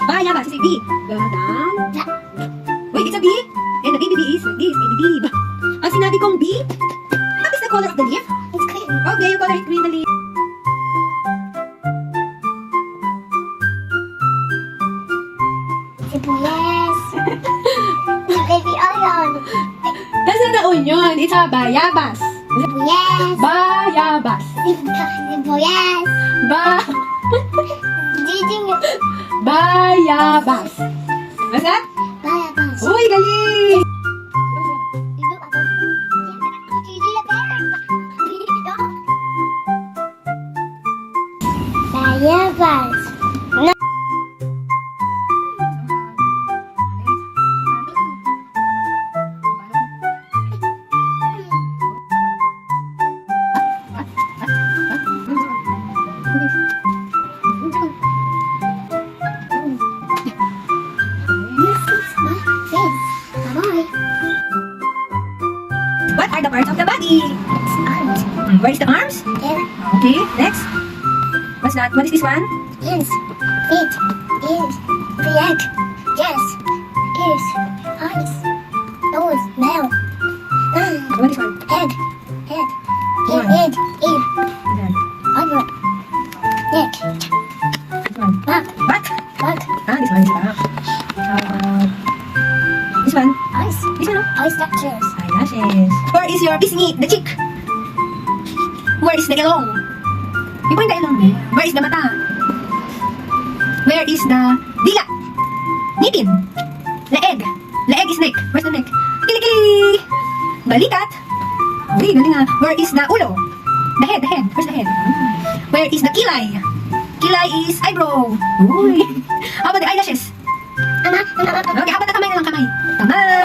Bayabas is a B. Gadan. Wait, it's a B? And the baby bee is like this, baby bee. Ang sinabi kong B, what is the color of the leaf? It's green. Okay, you color it green the leaf. Sibuyas. Baby onion. That's not the onion, it's a bayabas. Sibuyas. Bayabas. Sibuyas. Ba Diding. bayabas. What's that? Bayabas. Uy, galing! Bayabas. What are the parts of the body? Where is the arms? Okay, next. What's that? What is this one? Hands, feet, ears, leg, chest, ears, eyes, nose, mouth, What is one? head, ear, One. eyebrow, neck, This one. back, What? back, Ah, this one is back. This one? eyes, This one, oh? eye structures, Eyelashes. Where is your pisngi? The cheek. Where is the ilong? You point the ilong there. Where is the mata? Where is the dila? Ngipin. Leeg. Leeg is neck. Where's the neck? Kilikili. Balikat. Uy, galing ah. Where is the ulo? The head, the head. Where's the head? Where is the kilay? Kilay is eyebrow. Uy. How about the eyelashes? Okay, how about the kamay na lang, kamay? Kamay.